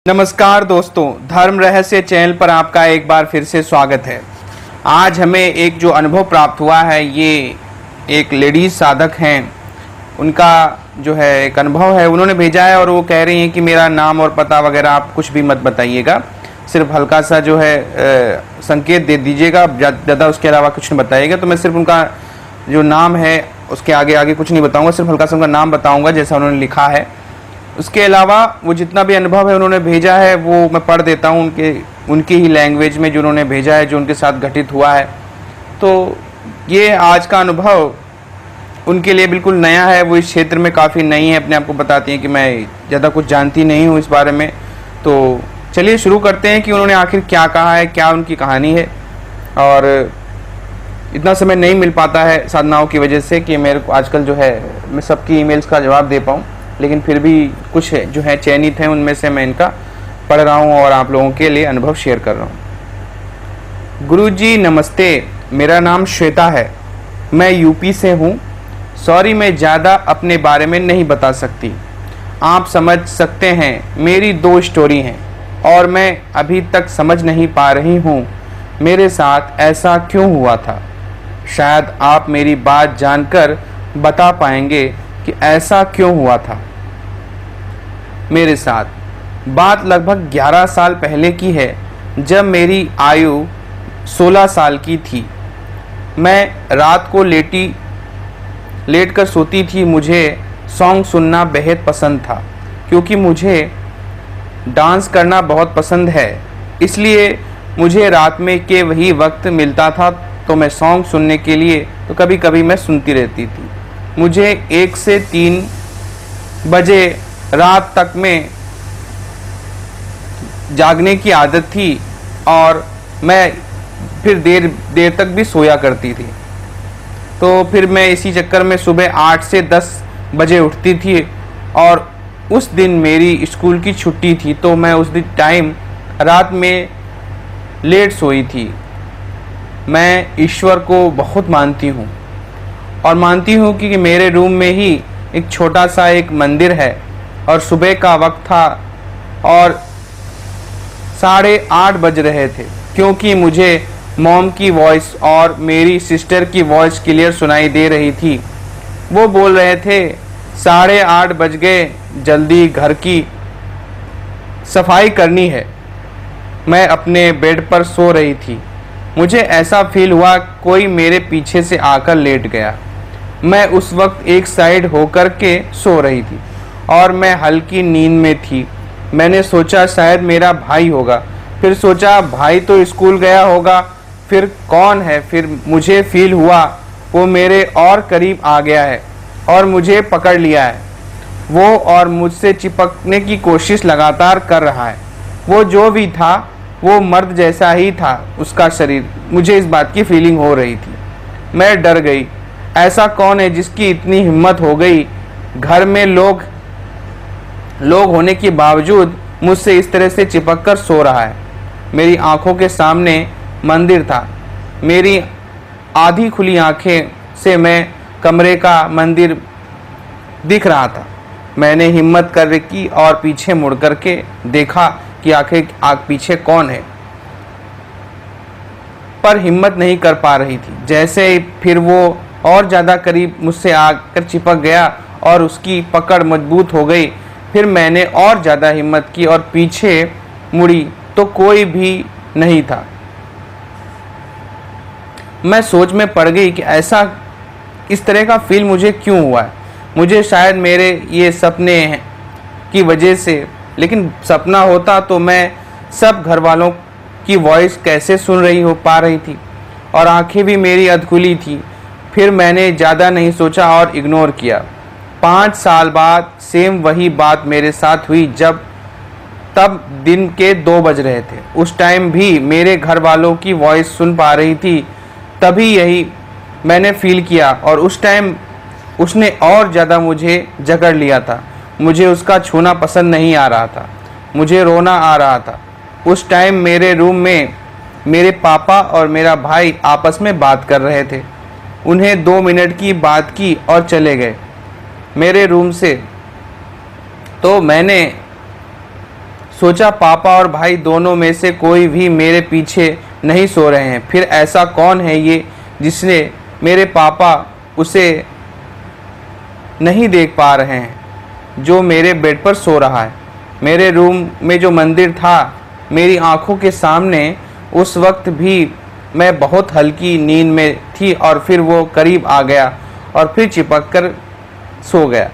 नमस्कार दोस्तों, धर्म रहस्य चैनल पर आपका एक बार फिर से स्वागत है। आज हमें एक जो अनुभव प्राप्त हुआ है, ये एक लेडीज़ साधक हैं, उनका जो है एक अनुभव है, उन्होंने भेजा है और वो कह रही हैं कि मेरा नाम और पता वगैरह आप कुछ भी मत बताइएगा, सिर्फ हल्का सा जो है संकेत दे दीजिएगा, ज़्यादा उसके अलावा कुछ नहीं बताइएगा। तो मैं सिर्फ उनका जो नाम है उसके आगे आगे कुछ नहीं बताऊँगा, सिर्फ हल्का सा उनका नाम बताऊँगा जैसा उन्होंने लिखा है। उसके अलावा वो जितना भी अनुभव है उन्होंने भेजा है वो मैं पढ़ देता हूँ उनकी ही लैंग्वेज में, जो उन्होंने भेजा है, जो उनके साथ घटित हुआ है। तो ये आज का अनुभव उनके लिए बिल्कुल नया है, वो इस क्षेत्र में काफ़ी नई है, अपने आप को बताती हैं कि मैं ज़्यादा कुछ जानती नहीं हूँ इस बारे में। तो चलिए शुरू करते हैं कि उन्होंने आखिर क्या कहा है, क्या उनकी कहानी है। और इतना समय नहीं मिल पाता है साधनाओं की वजह से कि मेरे को आजकल जो है मैं सबकी ईमेल्स का जवाब दे पाऊँ, लेकिन फिर भी कुछ जो है चयनित हैं, उनमें से मैं इनका पढ़ रहा हूँ और आप लोगों के लिए अनुभव शेयर कर रहा हूँ। गुरुजी नमस्ते, मेरा नाम श्वेता है, मैं यूपी से हूँ। सॉरी, मैं ज़्यादा अपने बारे में नहीं बता सकती, आप समझ सकते हैं। मेरी 2 स्टोरी हैं और मैं अभी तक समझ नहीं पा रही हूँ मेरे साथ ऐसा क्यों हुआ था। शायद आप मेरी बात जानकर बता पाएंगे कि ऐसा क्यों हुआ था मेरे साथ। बात लगभग 11 साल पहले की है, जब मेरी आयु 16 साल की थी। मैं रात को लेट कर सोती थी। मुझे सॉन्ग सुनना बेहद पसंद था, क्योंकि मुझे डांस करना बहुत पसंद है, इसलिए मुझे रात में के वही वक्त मिलता था तो मैं सॉन्ग सुनने के लिए तो कभी कभी मैं सुनती रहती थी। मुझे 1 से 3 बजे रात तक में जागने की आदत थी और मैं फिर देर तक भी सोया करती थी। तो फिर मैं इसी चक्कर में सुबह 8 से 10 बजे उठती थी और उस दिन मेरी स्कूल की छुट्टी थी, तो मैं उस दिन टाइम रात में लेट सोई थी। मैं ईश्वर को बहुत मानती हूँ और मानती हूँ कि मेरे रूम में ही एक छोटा सा एक मंदिर है और सुबह का वक्त था और 8:30 बज रहे थे, क्योंकि मुझे मॉम की वॉइस और मेरी सिस्टर की वॉइस क्लियर सुनाई दे रही थी। वो बोल रहे थे 8:30 बज गए, जल्दी घर की सफाई करनी है। मैं अपने बेड पर सो रही थी। मुझे ऐसा फील हुआ कोई मेरे पीछे से आकर लेट गया। मैं उस वक्त एक साइड होकर के सो रही थी और मैं हल्की नींद में थी। मैंने सोचा शायद मेरा भाई होगा, फिर सोचा भाई तो स्कूल गया होगा, फिर कौन है। फिर मुझे फील हुआ वो मेरे और करीब आ गया है और मुझे पकड़ लिया है। वो और मुझसे चिपकने की कोशिश लगातार कर रहा है। वो जो भी था वो मर्द जैसा ही था, उसका शरीर। मुझे इस बात की फीलिंग हो रही थी। मैं डर गई। ऐसा कौन है जिसकी इतनी हिम्मत हो गई, घर में लोग होने के बावजूद मुझसे इस तरह से चिपक कर सो रहा है। मेरी आंखों के सामने मंदिर था। मेरी आधी खुली आंखें से मैं कमरे का मंदिर दिख रहा था। मैंने हिम्मत कर की और पीछे मुड़ करके देखा कि आखिर पीछे कौन है, पर हिम्मत नहीं कर पा रही थी। जैसे फिर वो और ज़्यादा करीब मुझसे आकर चिपक गया और उसकी पकड़ मजबूत हो गई। फिर मैंने और ज़्यादा हिम्मत की और पीछे मुड़ी तो कोई भी नहीं था। मैं सोच में पड़ गई कि ऐसा इस तरह का फील मुझे क्यों हुआ है। मुझे शायद मेरे ये सपने की वजह से, लेकिन सपना होता तो मैं सब घर वालों की वॉइस कैसे सुन रही हो पा रही थी और आंखें भी मेरी अधखुली थी। फिर मैंने ज़्यादा नहीं सोचा और इग्नोर किया। 5 साल बाद सेम वही बात मेरे साथ हुई। तब दिन के 2 बज रहे थे। उस टाइम भी मेरे घर वालों की वॉइस सुन पा रही थी। तभी यही मैंने फील किया और उस टाइम उसने और ज़्यादा मुझे जकड़ लिया था। मुझे उसका छूना पसंद नहीं आ रहा था, मुझे रोना आ रहा था। उस टाइम मेरे रूम में मेरे पापा और मेरा भाई आपस में बात कर रहे थे। उन्हें 2 मिनट की बात की और चले गए मेरे रूम से। तो मैंने सोचा पापा और भाई दोनों में से कोई भी मेरे पीछे नहीं सो रहे हैं, फिर ऐसा कौन है ये जिसने मेरे पापा उसे नहीं देख पा रहे हैं जो मेरे बेड पर सो रहा है। मेरे रूम में जो मंदिर था मेरी आंखों के सामने, उस वक्त भी मैं बहुत हल्की नींद में थी और फिर वो करीब आ गया और फिर चिपक कर सो गया।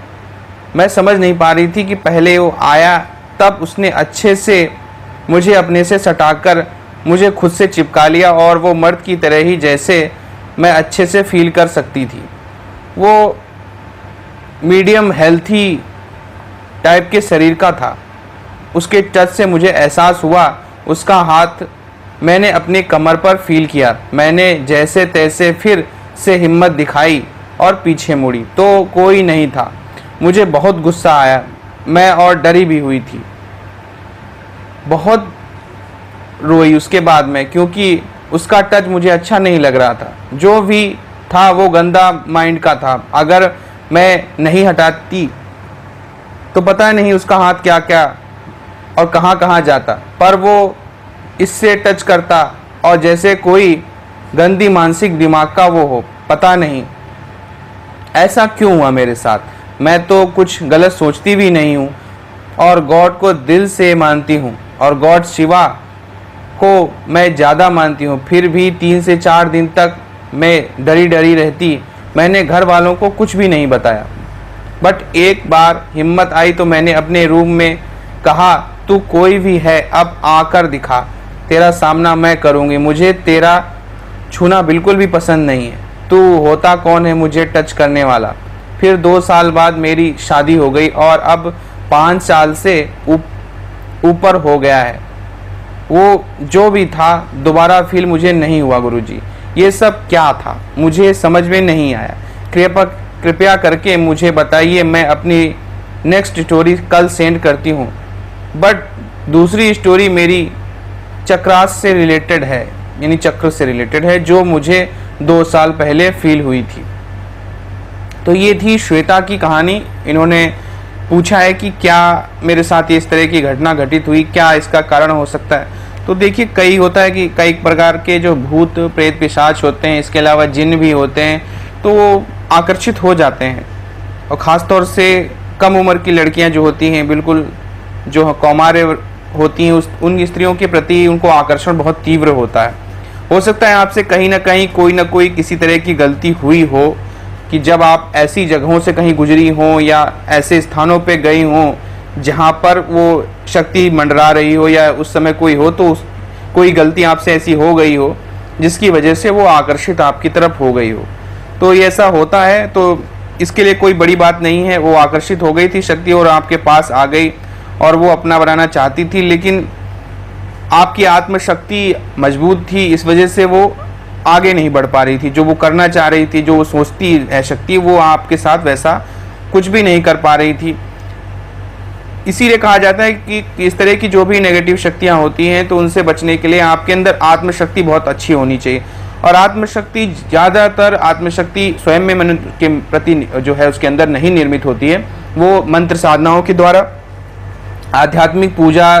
मैं समझ नहीं पा रही थी कि पहले वो आया तब उसने अच्छे से मुझे अपने से सटाकर मुझे खुद से चिपका लिया और वो मर्द की तरह ही जैसे मैं अच्छे से फील कर सकती थी। वो मीडियम हेल्थी टाइप के शरीर का था। उसके टच से मुझे एहसास हुआ, उसका हाथ मैंने अपनी कमर पर फील किया। मैंने जैसे तैसे फिर से हिम्मत दिखाई और पीछे मुड़ी तो कोई नहीं था। मुझे बहुत गुस्सा आया, मैं और डरी भी हुई थी। बहुत रोई उसके बाद में, क्योंकि उसका टच मुझे अच्छा नहीं लग रहा था। जो भी था वो गंदा माइंड का था। अगर मैं नहीं हटाती तो पता नहीं उसका हाथ क्या क्या और कहाँ कहाँ जाता, पर वो इससे टच करता और जैसे कोई गंदी मानसिक दिमाग का वो हो। पता नहीं ऐसा क्यों हुआ मेरे साथ। मैं तो कुछ गलत सोचती भी नहीं हूँ और गॉड को दिल से मानती हूँ और गॉड शिवा को मैं ज़्यादा मानती हूँ। फिर भी 3 से 4 दिन तक मैं डरी डरी रहती। मैंने घर वालों को कुछ भी नहीं बताया, बट एक बार हिम्मत आई तो मैंने अपने रूम में कहा, तू कोई भी है अब आकर दिखा, तेरा सामना मैं करूँगी। मुझे तेरा छूना बिल्कुल भी पसंद नहीं है। तू होता कौन है मुझे टच करने वाला। फिर 2 साल बाद मेरी शादी हो गई और अब 5 साल से ऊपर हो गया है। वो जो भी था दोबारा फील मुझे नहीं हुआ। गुरुजी ये सब क्या था, मुझे समझ में नहीं आया। कृपया करके मुझे बताइए। मैं अपनी नेक्स्ट स्टोरी कल सेंड करती हूँ, बट दूसरी स्टोरी मेरी चक्रास से रिलेटेड है, यानी चक्र से रिलेटेड है, जो मुझे 2 साल पहले फील हुई थी। तो ये थी श्वेता की कहानी। इन्होंने पूछा है कि क्या मेरे साथ इस तरह की घटना घटित हुई, क्या इसका कारण हो सकता है। तो देखिए कई होता है कि कई प्रकार के जो भूत प्रेत पिशाच होते हैं, इसके अलावा जिन्न भी होते हैं, तो वो आकर्षित हो जाते हैं। और ख़ास तौर से कम उम्र की लड़कियां जो होती हैं, बिल्कुल जो कौमार्य होती हैं, उन स्त्रियों के प्रति उनको आकर्षण बहुत तीव्र होता है। हो सकता है आपसे कहीं ना कहीं कोई ना कोई किसी तरह की गलती हुई हो कि जब आप ऐसी जगहों से कहीं गुजरी हों या ऐसे स्थानों पे गई हों जहाँ पर वो शक्ति मंडरा रही हो, या उस समय कोई हो तो कोई गलती आपसे ऐसी हो गई हो जिसकी वजह से वो आकर्षित आपकी तरफ हो गई हो। तो ये ऐसा होता है, तो इसके लिए कोई बड़ी बात नहीं है। वो आकर्षित हो गई थी शक्ति और आपके पास आ गई और वो अपना बनाना चाहती थी, लेकिन आपकी आत्मशक्ति मजबूत थी, इस वजह से वो आगे नहीं बढ़ पा रही थी। जो वो करना चाह रही थी, जो वो सोचती है शक्ति, वो आपके साथ वैसा कुछ भी नहीं कर पा रही थी। इसीलिए कहा जाता है कि इस तरह की जो भी नेगेटिव शक्तियाँ होती हैं, तो उनसे बचने के लिए आपके अंदर आत्मशक्ति बहुत अच्छी होनी चाहिए। और आत्मशक्ति ज़्यादातर आत्मशक्ति स्वयं में मनुष्य के प्रति जो है उसके अंदर नहीं निर्मित होती है, वो मंत्र साधनाओं के द्वारा, आध्यात्मिक पूजा,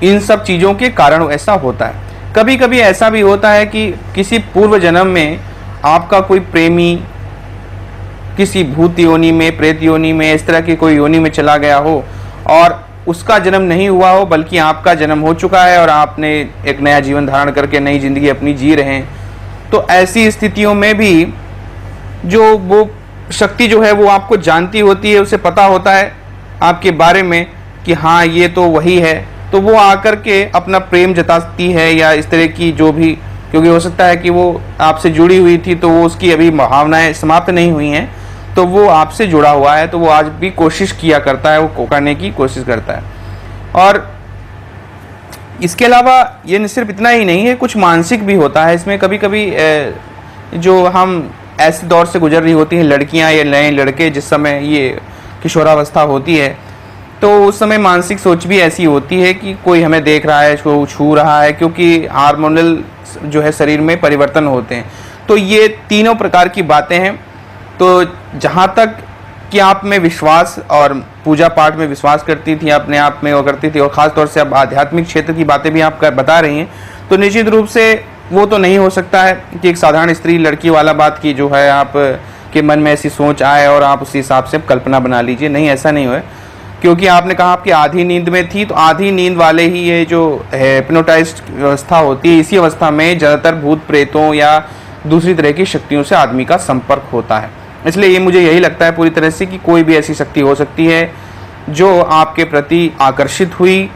इन सब चीज़ों के कारण ऐसा होता है। कभी कभी ऐसा भी होता है कि किसी पूर्व जन्म में आपका कोई प्रेमी किसी भूत योनि में, प्रेत योनि में, इस तरह की कोई योनि में चला गया हो और उसका जन्म नहीं हुआ हो, बल्कि आपका जन्म हो चुका है और आपने एक नया जीवन धारण करके नई जिंदगी अपनी जी रहे हैं। तो ऐसी स्थितियों में भी जो वो शक्ति जो है वो आपको जानती होती है, उसे पता होता है आपके बारे में कि हाँ ये तो वही है, तो वो आकर के अपना प्रेम जताती है या इस तरह की जो भी, क्योंकि हो सकता है कि वो आपसे जुड़ी हुई थी तो वो उसकी अभी भावनाएं समाप्त नहीं हुई हैं, तो वो आपसे जुड़ा हुआ है, तो वो आज भी कोशिश किया करता है, वो करने की कोशिश करता है। और इसके अलावा ये सिर्फ इतना ही नहीं है, कुछ मानसिक भी होता है इसमें। कभी कभी जो हम ऐसे दौर से गुजर रही होती हैं लड़कियां या नए लड़के, जिस समय ये किशोरावस्था होती है, तो उस समय मानसिक सोच भी ऐसी होती है कि कोई हमें देख रहा है, छू रहा है, क्योंकि हार्मोनल जो है शरीर में परिवर्तन होते हैं। तो ये तीनों प्रकार की बातें हैं। तो जहाँ तक कि आप में विश्वास और पूजा पाठ में विश्वास करती थी, अपने आप में वो करती थी, और ख़ास तौर से अब आध्यात्मिक क्षेत्र की बातें भी आप बता रही हैं, तो निश्चित रूप से वो तो नहीं हो सकता है कि एक साधारण स्त्री लड़की वाला बात की जो है आप के मन में ऐसी सोच आए और आप उसी हिसाब से कल्पना बना लीजिए। नहीं, ऐसा नहीं हुआ, क्योंकि आपने कहा आपकी आधी नींद में थी, तो आधी नींद वाले ही ये जो हिप्नोटाइज्ड अवस्था होती है, इसी अवस्था में ज़्यादातर भूत प्रेतों या दूसरी तरह की शक्तियों से आदमी का संपर्क होता है। इसलिए ये मुझे यही लगता है पूरी तरह से कि कोई भी ऐसी शक्ति हो सकती है जो आपके प्रति आकर्षित हुई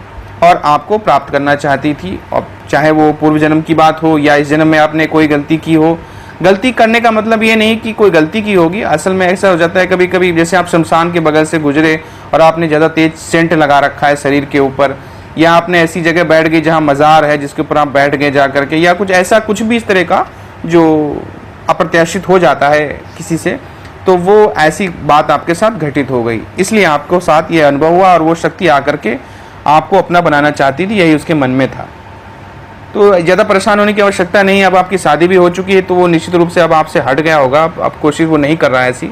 और आपको प्राप्त करना चाहती थी, और चाहे वो पूर्व जन्म की बात हो या इस जन्म में आपने कोई गलती की हो। गलती करने का मतलब ये नहीं कि कोई गलती की होगी, असल में ऐसा हो जाता है कभी कभी, जैसे आप शमशान के बगल से गुजरे और आपने ज़्यादा तेज सेंट लगा रखा है शरीर के ऊपर, या आपने ऐसी जगह बैठ गए जहाँ मज़ार है जिसके ऊपर आप बैठ गए जा करके, या कुछ ऐसा कुछ भी इस तरह का जो अप्रत्याशित हो जाता है किसी से, तो वो ऐसी बात आपके साथ घटित हो गई, इसलिए आपको साथ ये अनुभव हुआ और वो शक्ति आकर के आपको अपना बनाना चाहती थी, यही उसके मन में था। तो ज़्यादा परेशान होने की आवश्यकता नहीं है। अब आपकी शादी भी हो चुकी है, तो वो निश्चित रूप से अब आपसे हट गया होगा। अब कोशिश वो नहीं कर रहा है ऐसी,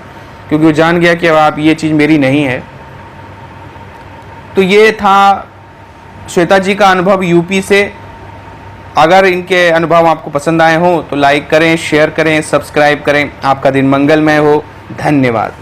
क्योंकि वो जान गया कि अब आप ये चीज़ मेरी नहीं है। तो ये था श्वेता जी का अनुभव यूपी से। अगर इनके अनुभव आपको पसंद आए हों तो लाइक करें, शेयर करें, सब्सक्राइब करें। आपका दिन मंगलमय हो। धन्यवाद।